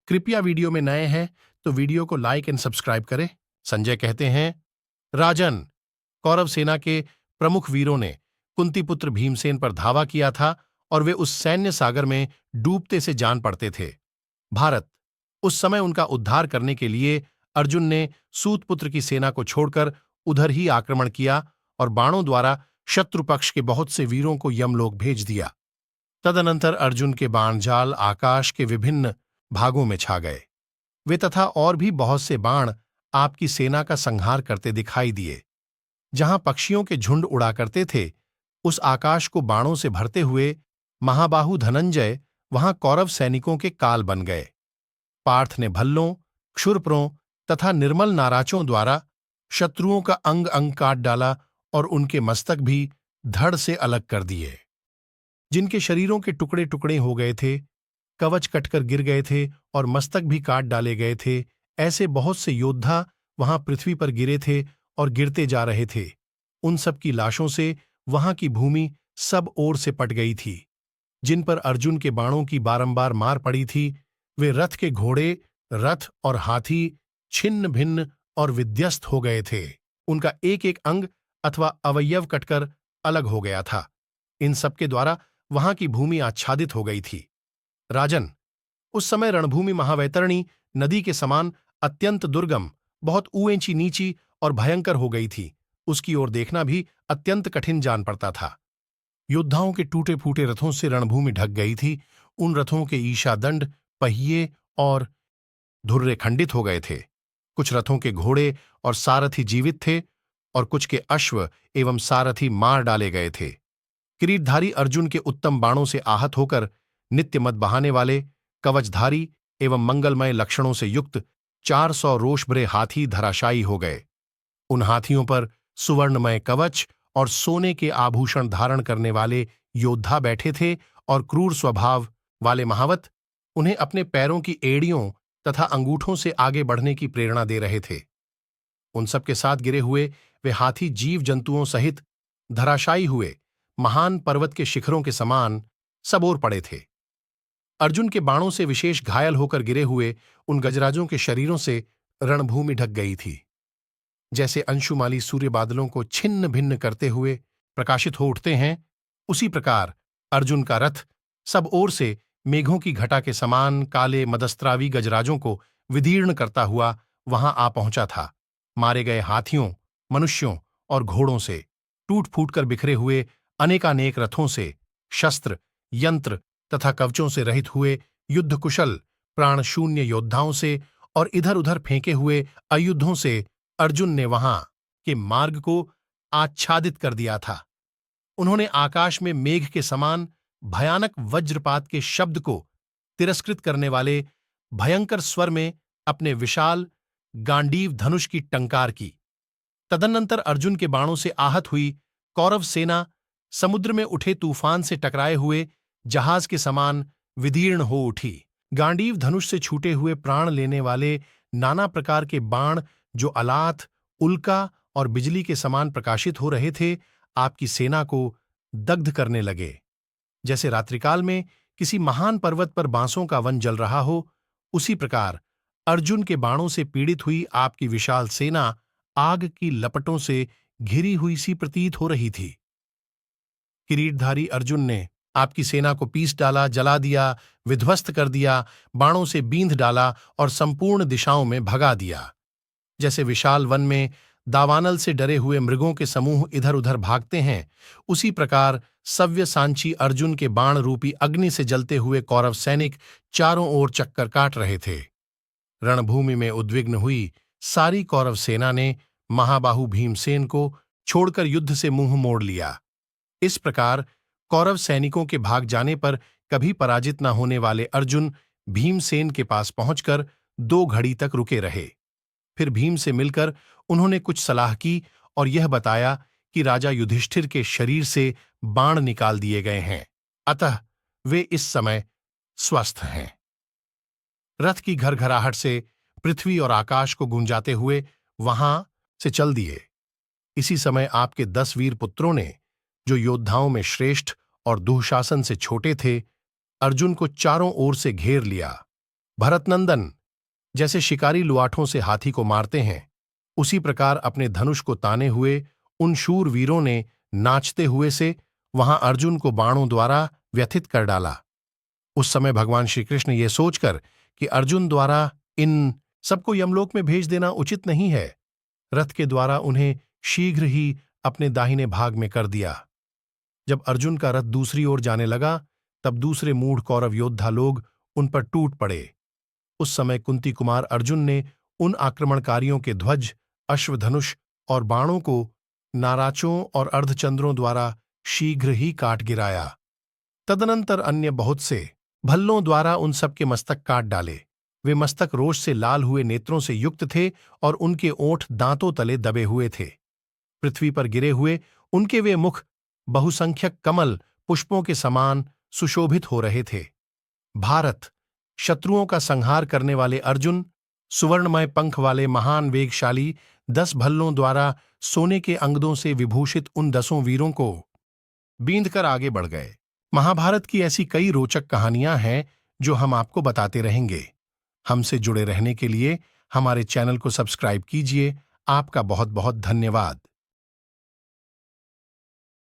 कृपया वीडियो में नए हैं तो वीडियो को लाइक एंड सब्सक्राइब करें। संजय कहते हैं, राजन, कौरव सेना के प्रमुख वीरों ने कुंती पुत्र भीमसेन पर धावा किया था और वे उस सैन्य सागर में डूबते से जान पड़ते थे। भारत, उस समय उनका उद्धार करने के लिए अर्जुन ने सूतपुत्र की सेना को छोड़कर उधर ही आक्रमण किया और बाणों द्वारा शत्रु पक्ष के बहुत से वीरों को यमलोक भेज दिया। तदनंतर अर्जुन के बाणजाल आकाश के विभिन्न भागों में छा गए। वे तथा और भी बहुत से बाण आपकी सेना का संहार करते दिखाई दिए। जहां पक्षियों के झुंड उड़ा करते थे, उस आकाश को बाणों से भरते हुए महाबाहु धनंजय वहां कौरव सैनिकों के काल बन गए। पार्थ ने भल्लों, क्षुरप्रों तथा निर्मल नाराचों द्वारा शत्रुओं का अंग अंग काट डाला और उनके मस्तक भी धड़ से अलग कर दिए। जिनके शरीरों के टुकड़े टुकड़े हो गए थे, कवच कटकर गिर गए थे और मस्तक भी काट डाले गए थे, ऐसे बहुत से योद्धा वहां पृथ्वी पर गिरे थे और गिरते जा रहे थे। उन सब की लाशों से वहां की भूमि सब ओर से पट गई थी। जिन पर अर्जुन के बाणों की बारंबार मार पड़ी थी, वे रथ के घोड़े, रथ और हाथी छिन्न भिन्न और विध्यस्त हो गए थे। उनका एक एक अंग अथवा अवयव कटकर अलग हो गया था। इन सब के द्वारा वहां की भूमि आच्छादित हो गई थी। राजन, उस समय रणभूमि महावैतरणी नदी के समान अत्यंत दुर्गम, बहुत ऊंची नीची और भयंकर हो गई थी। उसकी ओर देखना भी अत्यंत कठिन जान पड़ता था। योद्धाओं के टूटे फूटे रथों से रणभूमि ढक गई थी। उन रथों के ईशादंड, पहिए और धुर्रे खंडित हो गए थे। कुछ रथों के घोड़े और सारथी जीवित थे और कुछ के अश्व एवं सारथी मार डाले गए थे। किरीटधारी अर्जुन के उत्तम बाणों से आहत होकर नित्य मद बहाने वाले, कवचधारी एवं मंगलमय लक्षणों से युक्त 400 रोषभरे हाथी धराशायी हो गए। उन हाथियों पर सुवर्णमय कवच और सोने के आभूषण धारण करने वाले योद्धा बैठे थे और क्रूर स्वभाव वाले महावत उन्हें अपने पैरों की एड़ियों तथा अंगूठों से आगे बढ़ने की प्रेरणा दे रहे थे। उन सब के साथ गिरे हुए वे हाथी जीव जंतुओं सहित धराशायी हुए महान पर्वत के शिखरों के समान सब ओर पड़े थे। अर्जुन के बाणों से विशेष घायल होकर गिरे हुए उन गजराजों के शरीरों से रणभूमि ढक गई थी। जैसे अंशुमाली सूर्य बादलों को छिन्न भिन्न करते हुए प्रकाशित हो उठते हैं, उसी प्रकार अर्जुन का रथ सब ओर से मेघों की घटा के समान काले मदस्त्रावी गजराजों को विदीर्ण करता हुआ वहां आ पहुंचा था। मारे गए हाथियों, मनुष्यों और घोड़ों से, टूट फूट कर बिखरे हुए अनेकानेक रथों से, शस्त्र, यंत्र तथा कवचों से रहित हुए युद्ध कुशल प्राण शून्य योद्धाओं से और इधर उधर फेंके हुए अयुद्धों से अर्जुन ने वहां के मार्ग को आच्छादित कर दिया था। उन्होंने आकाश में मेघ के समान भयानक वज्रपात के शब्द को तिरस्कृत करने वाले भयंकर स्वर में अपने विशाल गांडीव धनुष की टंकार की। तदनंतर अर्जुन के बाणों से आहत हुई कौरव सेना समुद्र में उठे तूफान से टकराए हुए जहाज के समान विदीर्ण हो उठी। गांडीव धनुष से छूटे हुए प्राण लेने वाले नाना प्रकार के बाण जो अलात, उल्का और बिजली के समान प्रकाशित हो रहे थे, आपकी सेना को दग्ध करने लगे। जैसे रात्रिकाल में किसी महान पर्वत पर बांसों का वन जल रहा हो, उसी प्रकार अर्जुन के बाणों से पीड़ित हुई आपकी विशाल सेना आग की लपटों से घिरी हुई सी प्रतीत हो रही थी। किरीटधारी अर्जुन ने आपकी सेना को पीस डाला, जला दिया, विध्वस्त कर दिया, बाणों से बींध डाला और संपूर्ण दिशाओं में भगा दिया। जैसे विशाल वन में दावानल से डरे हुए मृगों के समूह इधर उधर भागते हैं, उसी प्रकार सव्यसांची अर्जुन के बाण रूपी अग्नि से जलते हुए कौरव सैनिक चारों ओर चक्कर काट रहे थे। रणभूमि में उद्विग्न हुई सारी कौरव सेना ने महाबाहु भीमसेन को छोड़कर युद्ध से मुंह मोड़ लिया। इस प्रकार कौरव सैनिकों के भाग जाने पर कभी पराजित न होने वाले अर्जुन भीमसेन के पास पहुंचकर 2 घड़ी तक रुके रहे। फिर भीम से मिलकर उन्होंने कुछ सलाह की और यह बताया कि राजा युधिष्ठिर के शरीर से बाण निकाल दिए गए हैं, अतः वे इस समय स्वस्थ हैं। रथ की घरघराहट से पृथ्वी और आकाश को गूंजाते हुए वहां से चल दिए। इसी समय आपके 10 वीर पुत्रों ने, जो योद्धाओं में श्रेष्ठ और दुःशासन से छोटे थे, अर्जुन को चारों ओर से घेर लिया। भरतनंदन, जैसे शिकारी लुआठों से हाथी को मारते हैं, उसी प्रकार अपने धनुष को ताने हुए उन शूर वीरों ने नाचते हुए से वहां अर्जुन को बाणों द्वारा व्यथित कर डाला। उस समय भगवान श्री कृष्ण ये सोचकर कि अर्जुन द्वारा इन सबको यमलोक में भेज देना उचित नहीं है, रथ के द्वारा उन्हें शीघ्र ही अपने दाहिने भाग में कर दिया। जब अर्जुन का रथ दूसरी ओर जाने लगा, तब दूसरे मूढ़ कौरव योद्धा लोग उन पर टूट पड़े। उस समय कुंती कुमार अर्जुन ने उन आक्रमणकारियों के ध्वज, अश्वधनुष और बाणों को नाराचों और अर्धचंद्रों द्वारा शीघ्र ही काट गिराया। तदनंतर अन्य बहुत से भल्लों द्वारा उन सबके मस्तक काट डाले। वे मस्तक रोष से लाल हुए नेत्रों से युक्त थे और उनके ओंठ दांतों तले दबे हुए थे। पृथ्वी पर गिरे हुए उनके वे मुख बहुसंख्यक कमल पुष्पों के समान सुशोभित हो रहे थे। भारत, शत्रुओं का संहार करने वाले अर्जुन, सुवर्णमय पंख वाले महान वेगशाली 10 भल्लों द्वारा सोने के अंगदों से विभूषित उन 10 वीरों को बींधकर आगे बढ़ गए। महाभारत की ऐसी कई रोचक कहानियां हैं जो हम आपको बताते रहेंगे। हमसे जुड़े रहने के लिए हमारे चैनल को सब्सक्राइब कीजिए। आपका बहुत बहुत धन्यवाद।